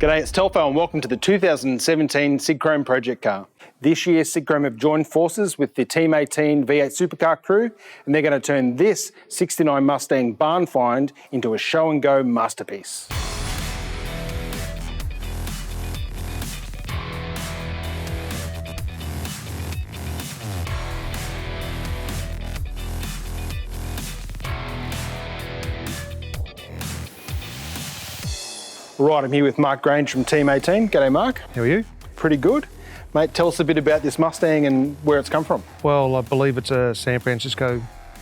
G'day, it's Telfo and welcome to the 2017 Sidchrome project car. This year Sidchrome have joined forces with the Team 18 V8 supercar crew and they're going to turn this 69 Mustang barn find into a show and go masterpiece. Right, I'm here with Mark Grange from Team 18. G'day Mark. How are you? Pretty good. Mate, tell us a bit about this Mustang and where it's come from. Well, I believe it's a San Francisco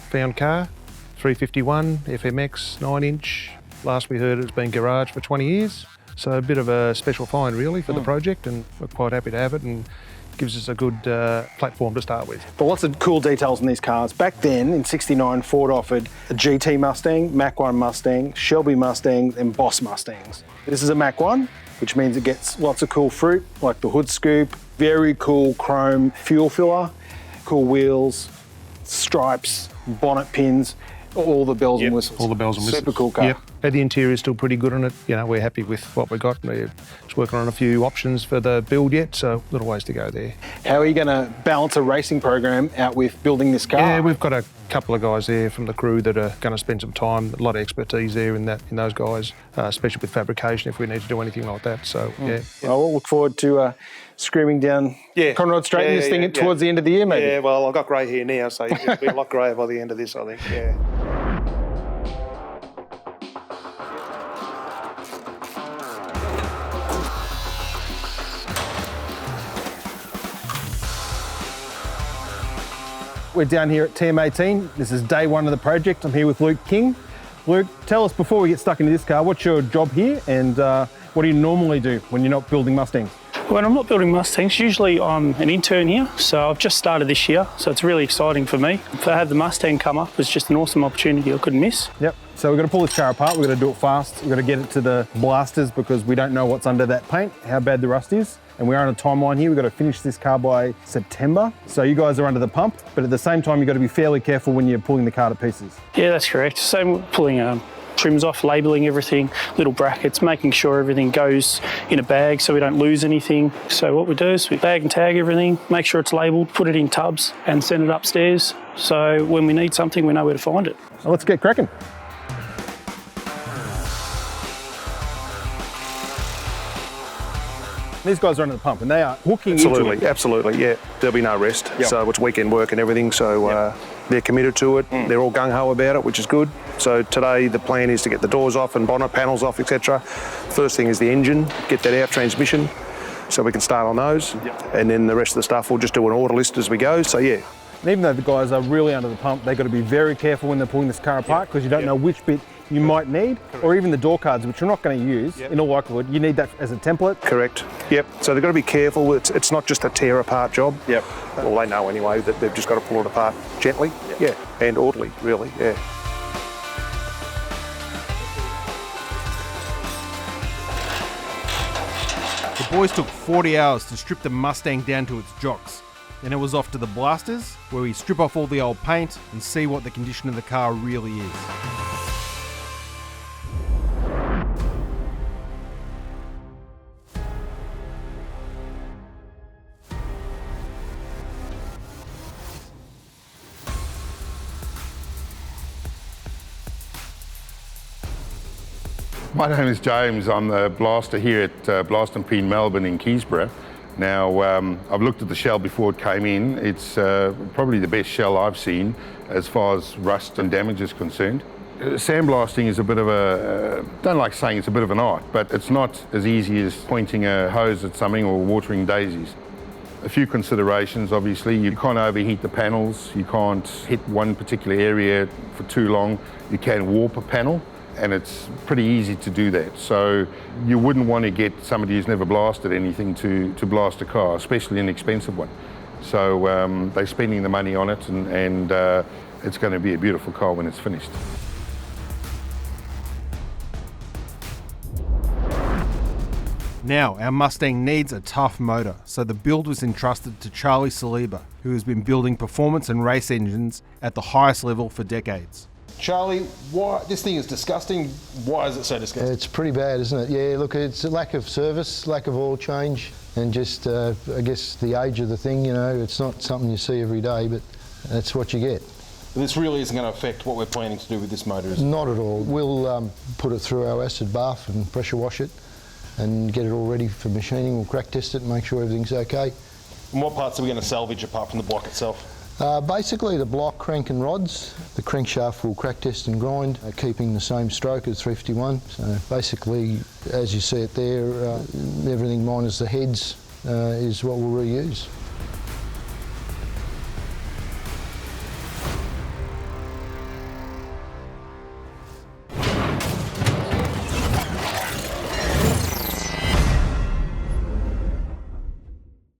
found car, 351 FMX 9-inch. Last we heard it's been garaged for 20 years. So a bit of a special find really for the project, and we're quite happy to have it, and gives us a good platform to start with. But lots of cool details in these cars. Back then, in '69, Ford offered a GT Mustang, Mach-1 Mustang, Shelby Mustangs, and Boss Mustangs. This is a Mach-1, which means it gets lots of cool fruit, like the hood scoop, very cool chrome fuel filler, cool wheels, stripes, bonnet pins, all the bells and whistles. All the bells and whistles. Super cool car. Yep. And the interior is still pretty good on it. You know, we're happy with what we got. We're just working on a few options for the build yet, so a little ways to go there. How are you going to balance a racing program out with building this car? Yeah, we've got a couple of guys there from the crew that are going to spend some time, a lot of expertise there in those guys, especially with fabrication if we need to do anything like that. So, yeah. Well, we'll look forward to screaming down Conrod Straight and this thing towards the end of the year, maybe. Yeah, well, I've got grey hair now, so it'll be a lot greyer by the end of this, I think, yeah. We're down here at Team 18. This is day one of the project. I'm here with Luke King. Luke, tell us before we get stuck into this car, what's your job here and what do you normally do when you're not building Mustangs? When I'm not building Mustangs, usually I'm an intern here, so I've just started this year, so it's really exciting for me. To have the Mustang come up was just an awesome opportunity I couldn't miss. Yep, so we've got to pull this car apart, we've got to do it fast, we've got to get it to the blasters because we don't know what's under that paint, how bad the rust is. And we're on a timeline here, we've got to finish this car by September. So you guys are under the pump, but at the same time, you've got to be fairly careful when you're pulling the car to pieces. Yeah, that's correct. Same pulling trims off, labelling everything, little brackets, making sure everything goes in a bag so we don't lose anything. So what we do is we bag and tag everything, make sure it's labelled, put it in tubs and send it upstairs. So when we need something, we know where to find it. Well, let's get cracking. These guys are under the pump and they are hooking into it. Absolutely, yeah. There'll be no rest. Yep. So it's weekend work and everything, so they're committed to it. They're all gung-ho about it, which is good. So today the plan is to get the doors off and bonnet panels off, etc. First thing is the engine, get that out, transmission, so we can start on those. Yep. And then the rest of the stuff, we'll just do an order list as we go, so yeah. And even though the guys are really under the pump, they've got to be very careful when they're pulling this car apart because you don't know which bit you might need, or even the door cards, which you're not going to use. In all likelihood, you need that as a template. Correct. Yep. So they've got to be careful. It's not just a tear apart job. Yep. Well, they know anyway that they've just got to pull it apart gently. Yeah. And orderly, really. Yeah. The boys took 40 hours to strip the Mustang down to its jocks. Then it was off to the blasters, where we strip off all the old paint and see what the condition of the car really is. My name is James. I'm the blaster here at Blast & Peen Melbourne in Keysborough. Now, I've looked at the shell before it came in. It's probably the best shell I've seen as far as rust and damage is concerned. Sandblasting is a bit of a, don't like saying it's a bit of an art, but it's not as easy as pointing a hose at something or watering daisies. A few considerations, obviously. You can't overheat the panels. You can't hit one particular area for too long. You can warp a panel, and it's pretty easy to do that. So you wouldn't want to get somebody who's never blasted anything to blast a car, especially an expensive one. So they're spending the money on it, and it's going to be a beautiful car when it's finished. Now, our Mustang needs a tough motor, so the build was entrusted to Charlie Saliba, who has been building performance and race engines at the highest level for decades. Charlie, why this thing is disgusting? Why is it so disgusting? It's pretty bad, isn't it? Yeah, look, it's a lack of service, lack of oil change, and just, I guess, the age of the thing, you know, it's not something you see every day, but that's what you get. This really isn't going to affect what we're planning to do with this motor, is it? Not at all. We'll put it through our acid bath and pressure wash it and get it all ready for machining. We'll crack test it and make sure everything's okay. And what parts are we going to salvage apart from the block itself? Basically the block, crank and rods. The crankshaft will crack test and grind, keeping the same stroke as 351. So basically, as you see it there, everything minus the heads is what we'll reuse.